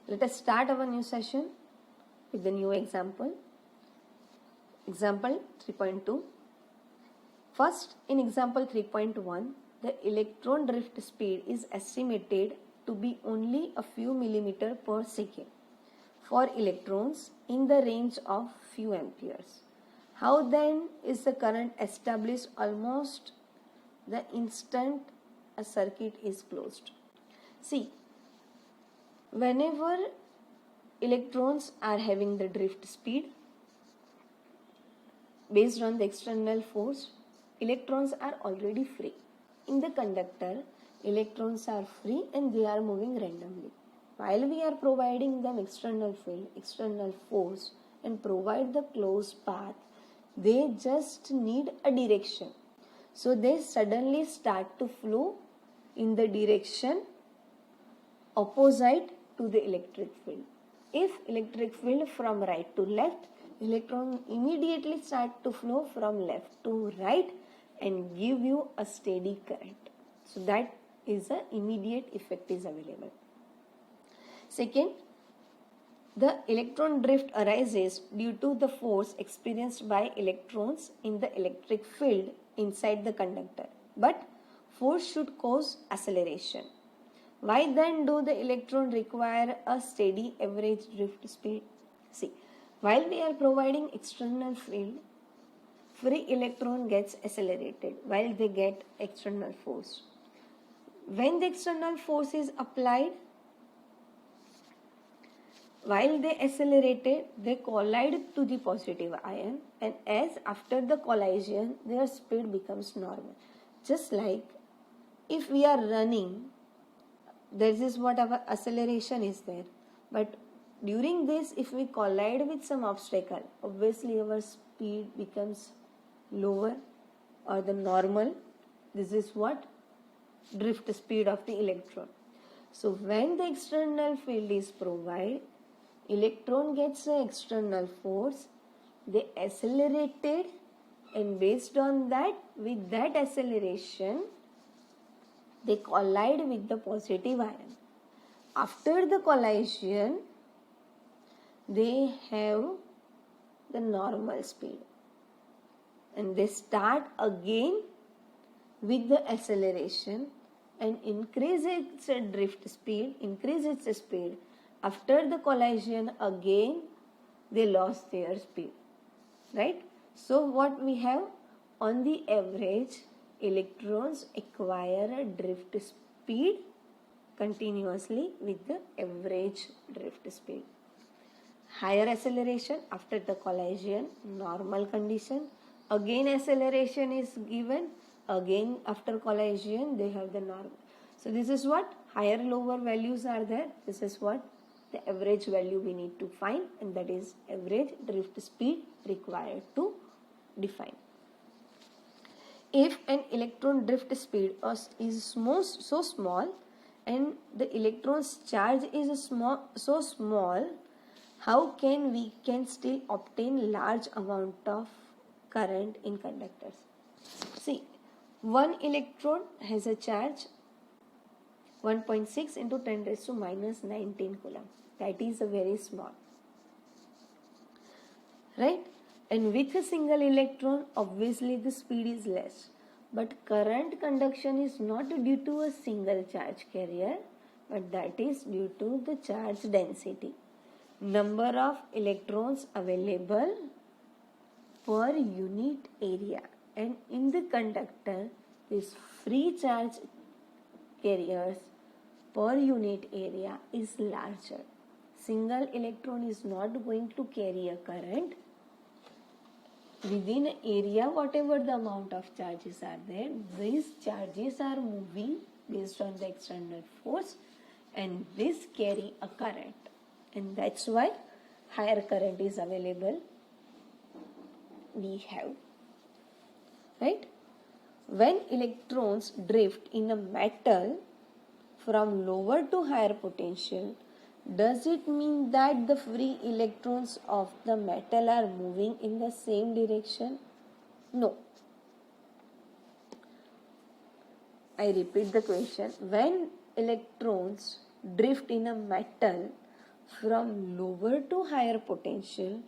Let us start our new session with the new example. Example 3.2. First, in example 3.1, the electron drift speed is estimated to be only a few millimeter per second for electrons in the range of few amperes. How then is the current established almost the instant a circuit is closed? See, whenever electrons are having the drift speed based on the external force, electrons are already free. In the conductor, electrons are free and they are moving randomly. While we are providing them external field, external force and provide the closed path, they just need a direction. So they suddenly start to flow in the direction opposite to the electric field. If electric field from right to left, electron immediately start to flow from left to right and give you a steady current. So that is the immediate effect is available. Second, the electron drift arises due to the force experienced by electrons in the electric field inside the conductor. But force should cause acceleration. Why then do the electron require a steady average drift speed? See, while we are providing external field, free electron gets accelerated while they get external force. When the external force is applied, while they accelerated, they collide to the positive ion, and as after the collision, their speed becomes normal. Just like if we are running, this is what our acceleration is there. But during this, if we collide with some obstacle, obviously our speed becomes lower or the normal. This is what drift speed of the electron. So when the external field is provided, electron gets an external force, they accelerated, and based on that, with that acceleration, they collide with the positive ion. After the collision, they have the normal speed and they start again with the acceleration and increase its drift speed, increase its speed. After the collision, again they lost their speed, right? So what we have, on the average, electrons acquire a drift speed continuously with the average drift speed. Higher acceleration after the collision, normal condition. Again acceleration is given, again after collision they have the normal. So this is what higher lower values are there. This is what the average value we need to find, and that is average drift speed required to define. If an electron drift speed is so small and the electron's charge is so small, how can we still obtain large amount of current in conductors? See, one electron has a charge 1.6 into 10 raised to minus 19 coulomb. That is a very small, right? And with a single electron, obviously the speed is less. But current conduction is not due to a single charge carrier, but that is due to the charge density. Number of electrons available per unit area. And in the conductor, this free charge carriers per unit area is larger. Single electron is not going to carry a current. Within an area, whatever the amount of charges are there, these charges are moving based on the external force, and this carry a current. And that's why higher current is available. We have, right? When electrons drift in a metal from lower to higher potential, does it mean that the free electrons of the metal are moving in the same direction? No. I repeat the question. When electrons drift in a metal from lower to higher potential,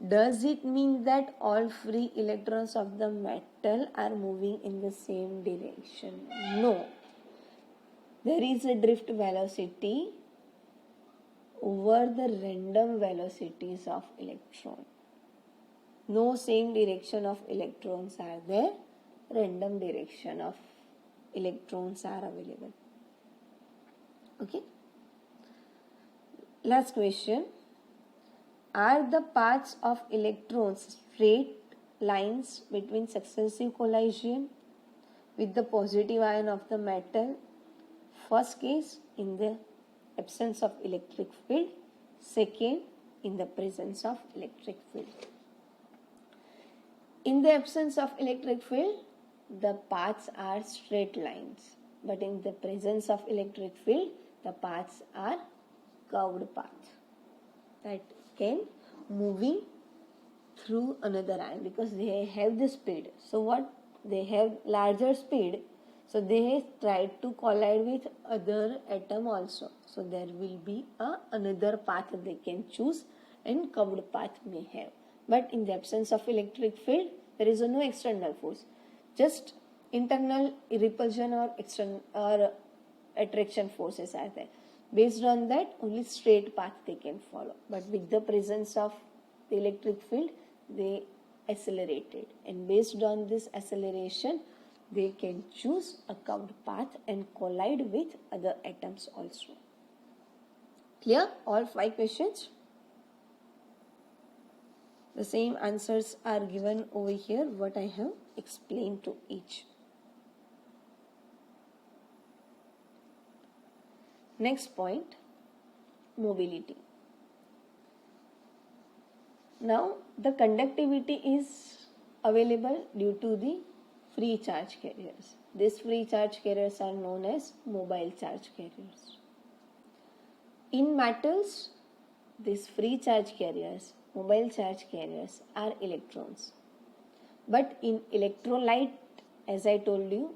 does it mean that all free electrons of the metal are moving in the same direction? No. There is a drift velocity over the random velocities of electron. No same direction of electrons are there, random direction of electrons are available. Okay. Last question. Are the paths of electrons straight lines between successive collision with the positive ion of the metal? First case, in the absence of electric field. Second, in the presence of electric field. In the absence of electric field, the paths are straight lines. But in the presence of electric field, the paths are curved paths. That can moving through another ion because they have the speed. So what? They have larger speed. So they try to collide with other atom also. So there will be another path they can choose and curved path may have. But in the absence of electric field, there is no external force. Just internal repulsion or external or attraction forces are there. Based on that, only straight path they can follow. But with the presence of the electric field, they accelerated. And based on this acceleration, they can choose a curved path and collide with other atoms also. Clear? All 5 questions? The same answers are given over here, what I have explained to each. Next point, mobility. Now, the conductivity is available due to the free charge carriers. These free charge carriers are known as mobile charge carriers. In metals, these free charge carriers, mobile charge carriers, are electrons. But in electrolyte, as I told you,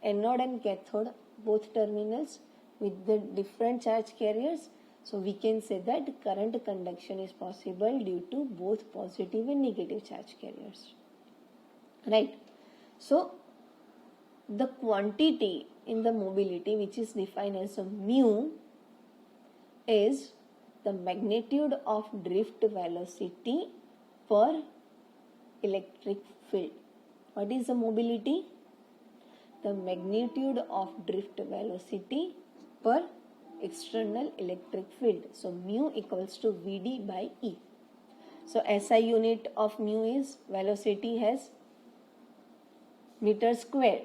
anode and cathode, both terminals with the different charge carriers, so we can say that current conduction is possible due to both positive and negative charge carriers. Right? So, the quantity in the mobility, which is defined as a mu, is the magnitude of drift velocity per electric field. What is the mobility? The magnitude of drift velocity per external electric field. So mu equals to Vd by E. So SI unit of mu is velocity has meter square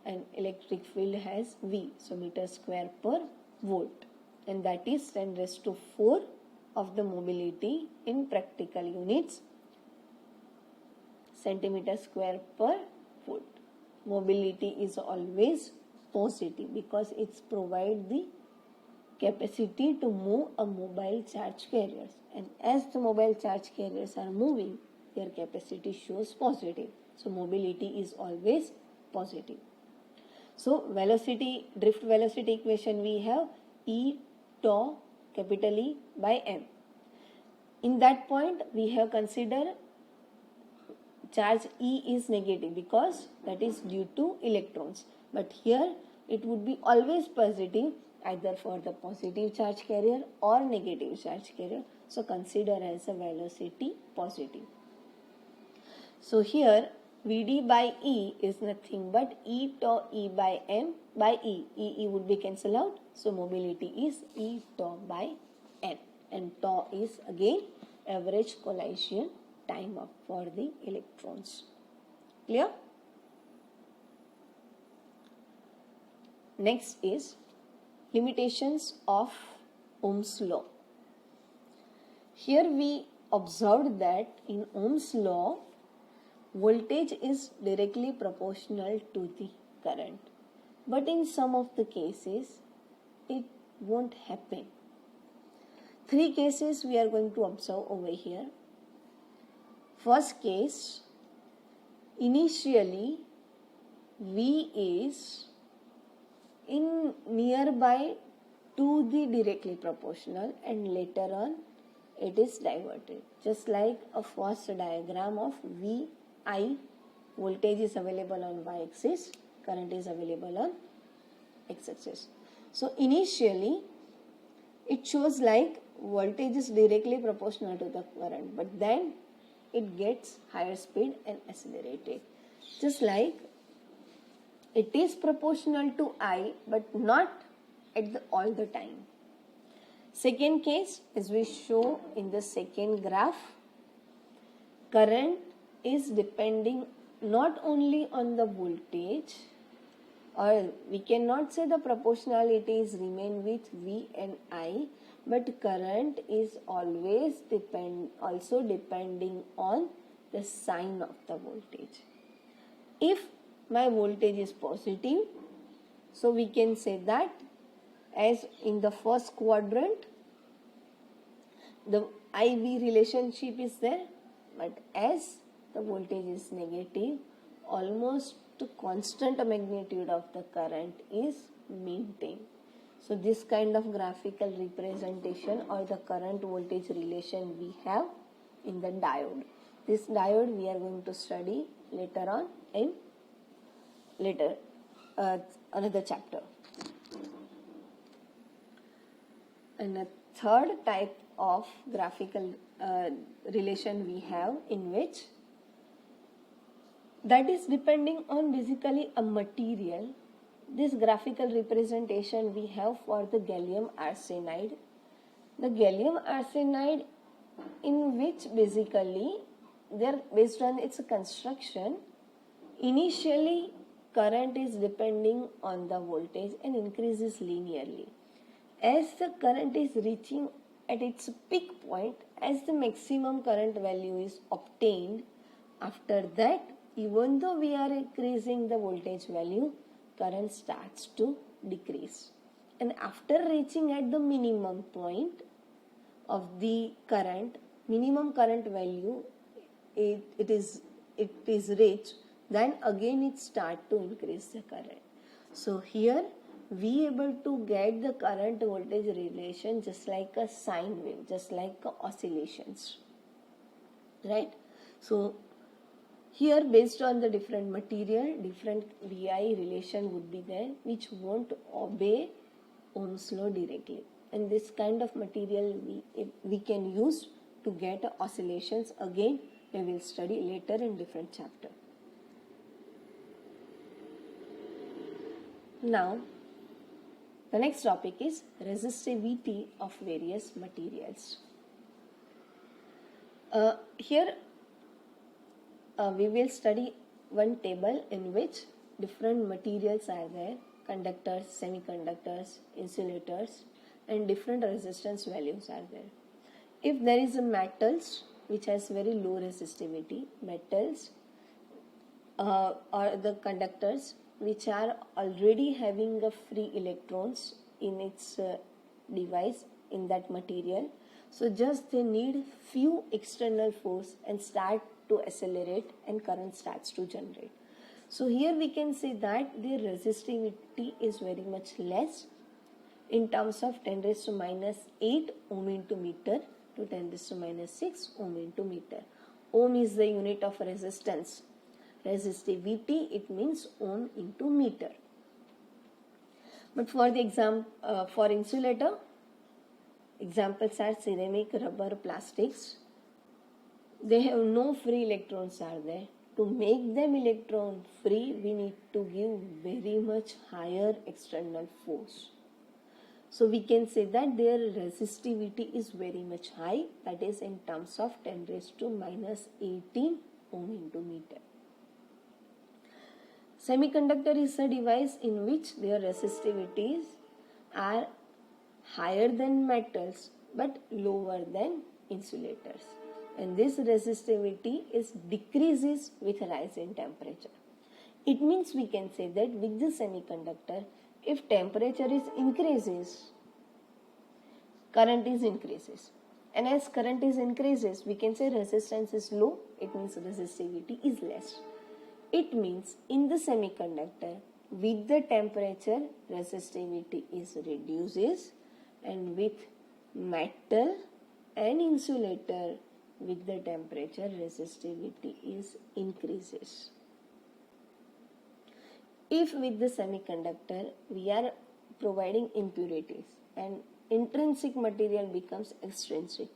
and electric field has V. So meter square per volt. And that is 10 raised to 4 of the mobility in practical units, centimeter square per volt. Mobility is always positive because it provides the capacity to move a mobile charge carriers. And as the mobile charge carriers are moving, their capacity shows positive. So mobility is always positive. So velocity, drift velocity equation we have E tau capital E by M. In that point we have considered charge E is negative because that is due to electrons. But here it would be always positive either for the positive charge carrier or negative charge carrier. So consider as a velocity positive. So here Vd by E is nothing but E tau E by M by E. E would be cancelled out. So mobility is E tau by N. And tau is again average collision time for the electrons. Clear? Next is limitations of Ohm's law. Here we observed that in Ohm's law, voltage is directly proportional to the current. But in some of the cases, it won't happen. 3 cases we are going to observe over here. First case, initially V is in nearby to the directly proportional, and later on it is diverted. Just like a first diagram of VI, voltage is available on y-axis, current is available on x-axis. So initially it shows like voltage is directly proportional to the current, but then it gets higher speed and accelerated. Just like it is proportional to I, but not at all the time. Second case, as we show in the second graph, current is depending not only on the voltage, or we cannot say the proportionalities remain with V and I, but current is always also depending on the sign of the voltage. If my voltage is positive, so we can say that as in the first quadrant, the IV relationship is there, but as the voltage is negative, almost constant magnitude of the current is maintained. So this kind of graphical representation or the current voltage relation we have in the diode. This diode we are going to study later on in another chapter. And a third type of graphical relation we have, in which that is depending on basically a material. This graphical representation we have for the gallium arsenide. The gallium arsenide, in which basically they're based on its construction, initially current is depending on the voltage and increases linearly. As the current is reaching at its peak point, as the maximum current value is obtained, after that, even though we are increasing the voltage value, current starts to decrease. And after reaching at the minimum point of the current, minimum current value, it is reached, then again it starts to increase the current. So here we able to get the current voltage relation just like a sine wave, just like oscillations, right? So here, based on the different material, different VI relation would be there, which won't obey Ohm's law directly. And this kind of material we can use to get oscillations. Again, we will study later in different chapter. Now, the next topic is resistivity of various materials. Here we will study one table in which different materials are there: conductors, semiconductors, insulators, and different resistance values are there. If there is a metals which has very low resistivity, metals or the conductors which are already having a free electrons in its device, in that material, so just they need few external force and start to accelerate and current starts to generate. So here we can say that the resistivity is very much less in terms of 10 raised to minus 8 ohm into meter to 10 raised to minus 6 ohm into meter. Ohm is the unit of resistance. Resistivity, it means ohm into meter. But for the for insulator, examples are ceramic, rubber, plastics. They have no free electrons are there. To make them electron free, we need to give very much higher external force. So we can say that their resistivity is very much high, that is in terms of 10 raised to minus 18 ohm into meter. Semiconductor is a device in which their resistivities are higher than metals but lower than insulators. And this resistivity decreases with rise in temperature. It means we can say that with the semiconductor, if temperature is increases, current is increases. And as current is increases, we can say resistance is low, it means resistivity is less. It means in the semiconductor, with the temperature, resistivity is reduces, and with metal and insulator, with the temperature, resistivity is increases. If with the semiconductor we are providing impurities and intrinsic material becomes extrinsic,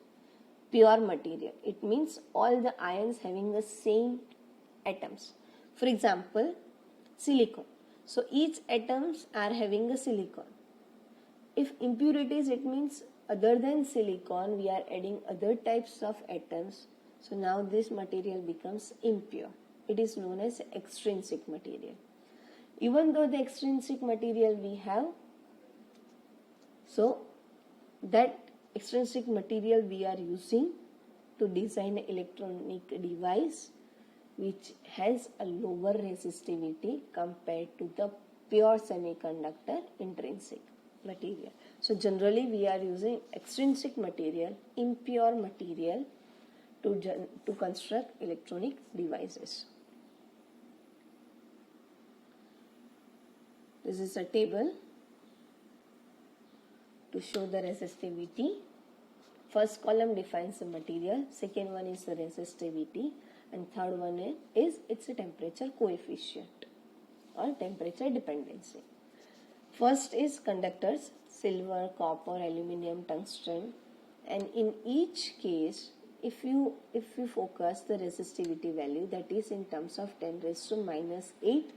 pure material, it means all the ions having the same atoms. For example, silicon. So each atoms are having a silicon. If impurities, it means other than silicon we are adding other types of atoms. So now this material becomes impure. It is known as extrinsic material. Even though the extrinsic material we have, so that extrinsic material we are using to design an electronic device which has a lower resistivity compared to the pure semiconductor intrinsic material. So generally we are using extrinsic material, impure material to construct electronic devices. This is a table to show the resistivity. First column defines the material, second one is the resistivity, and third one is its temperature coefficient or temperature dependency. First is conductors, silver, copper, aluminum, tungsten, and in each case if you focus the resistivity value, that is in terms of 10 raised to minus 8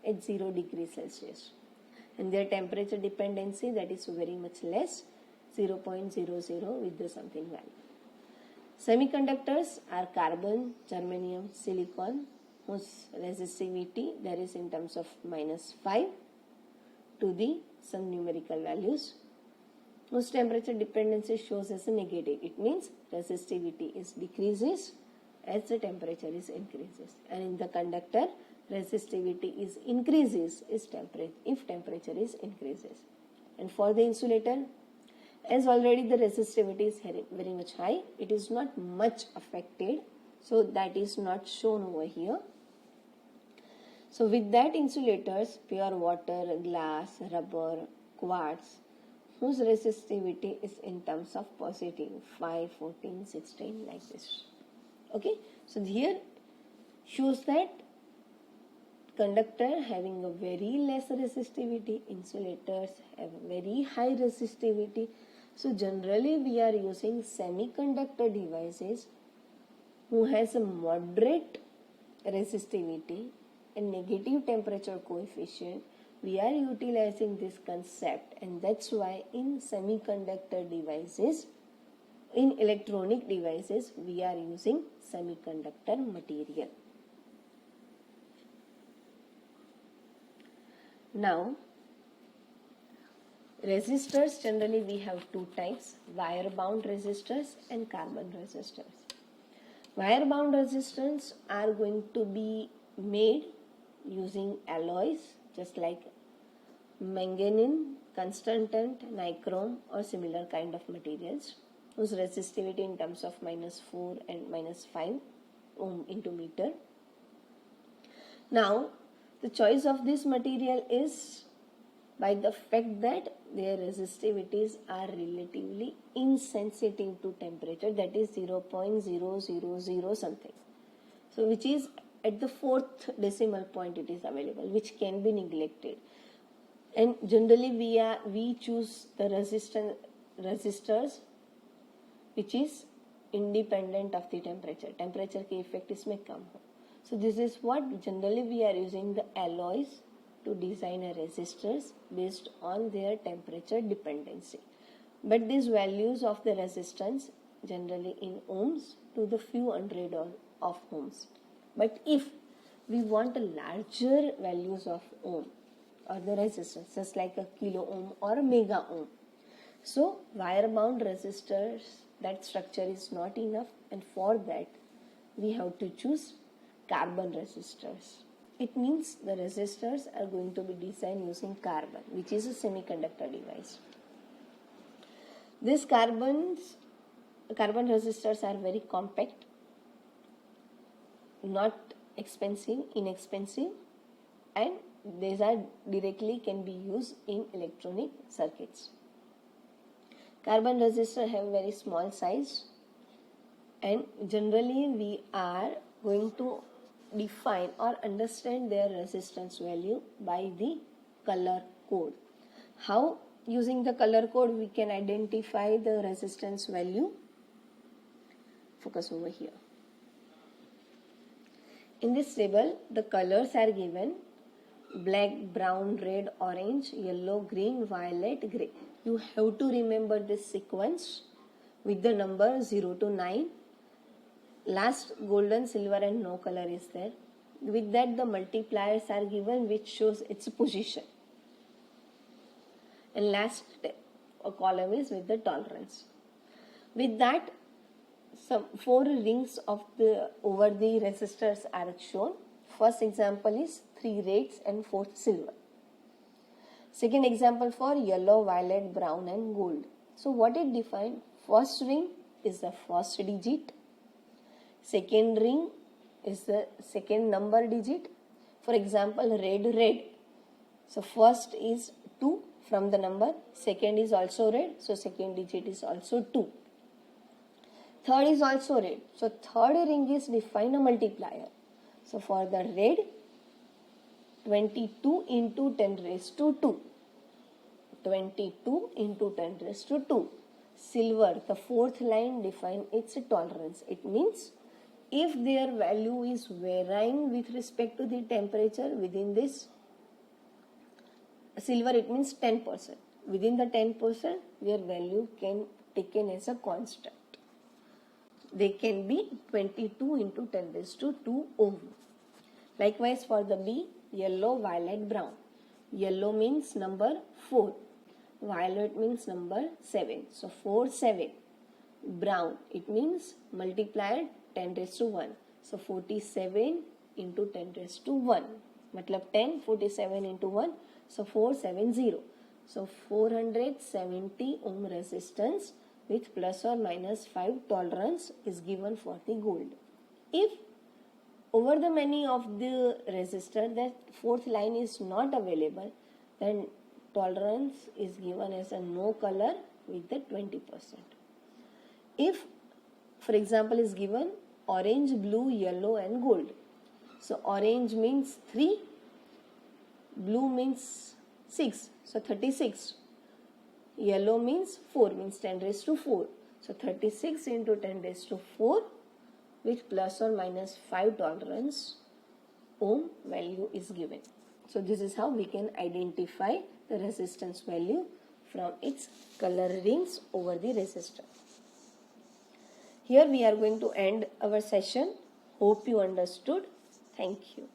at 0 degrees Celsius, and their temperature dependency, that is very much less, 0.00 with the something value. Semiconductors are carbon, germanium, silicon, whose resistivity there is in terms of minus 5 to the some numerical values, whose temperature dependency shows as a negative. It means resistivity is decreases as the temperature is increases, and in the conductor resistivity is increases is if temperature is increases. And for the insulator, as already the resistivity is very much high, it is not much affected, so that is not shown over here. So with that insulators, pure water, glass, rubber, quartz, whose resistivity is in terms of positive 5, 14, 16 like this. Okay, so here shows that conductor having a very less resistivity, insulators have very high resistivity. So generally we are using semiconductor devices who has a moderate resistivity and negative temperature coefficient. We are utilizing this concept, and that's why in semiconductor devices, in electronic devices, we are using semiconductor material. Now, resistors, generally we have two types, wire bound resistors and carbon resistors. Wire bound resistors are going to be made using alloys just like manganese, tungsten, nichrome or similar kind of materials, whose resistivity in terms of minus 4 and minus 5 ohm into meter. Now, the choice of this material is by the fact that their resistivities are relatively insensitive to temperature, that is 0.000 something. So which is at the fourth decimal point it is available, which can be neglected. And generally we choose the resistors which is independent of the temperature. Temperature के effect इसमें कम हो. So this is what generally we are using the alloys to design a resistors based on their temperature dependency. But these values of the resistance generally in ohms to the few hundred of ohms. But if we want a larger values of ohm or the resistance, just like a kilo ohm or a mega ohm, so wire bound resistors, that structure is not enough, and for that we have to choose carbon resistors. It means the resistors are going to be designed using carbon, which is a semiconductor device. These carbon resistors are very compact, not expensive, inexpensive, and these are directly can be used in electronic circuits. Carbon resistor have very small size, and generally we are going to define or understand their resistance value by the color code. How? Using the color code we can identify the resistance value. Focus over here. In this table, the colors are given: black, brown, red, orange, yellow, green, violet, grey. You have to remember this sequence with the number 0 to 9. Last golden, silver and no color is there. With that the multipliers are given which shows its position. And last column is with the tolerance. With that, some 4 rings of the over the resistors are shown. First example is 3 reds and 4 silver. Second example for yellow, violet, brown and gold. So what it defined? First ring is the first digit. Second ring is the second number digit. For example, red. So first is 2 from the number. Second is also red. So second digit is also 2. Third is also red. So third ring is define a multiplier. So for the red, 22 into 10 raised to 2. 22 into 10 raised to 2. Silver, the fourth line define its tolerance. It means if their value is varying with respect to the temperature within this silver, it means 10%. Within the 10%, their value can be taken as a constant. They can be 22 into 10 raised to 2 ohm. Likewise for the B, yellow, violet, brown. Yellow means number 4. Violet means number 7. So 4, 7. Brown, it means multiplied 10 raised to 1. So 47 into 10 raised to 1. Matlab 10, 47 into 1. So 470. So 470 ohm resistance with plus or minus 5 tolerance is given for the gold. If over the many of the resistor that fourth line is not available, then tolerance is given as a no color with the 20%. If, for example, is given orange, blue, yellow and gold. So orange means 3, blue means 6, so 36. Yellow means 4, means 10 raised to 4. So 36 into 10 raised to 4 with plus or minus 5 tolerance ohm value is given. So this is how we can identify the resistance value from its color rings over the resistor. Here we are going to end our session. Hope you understood. Thank you.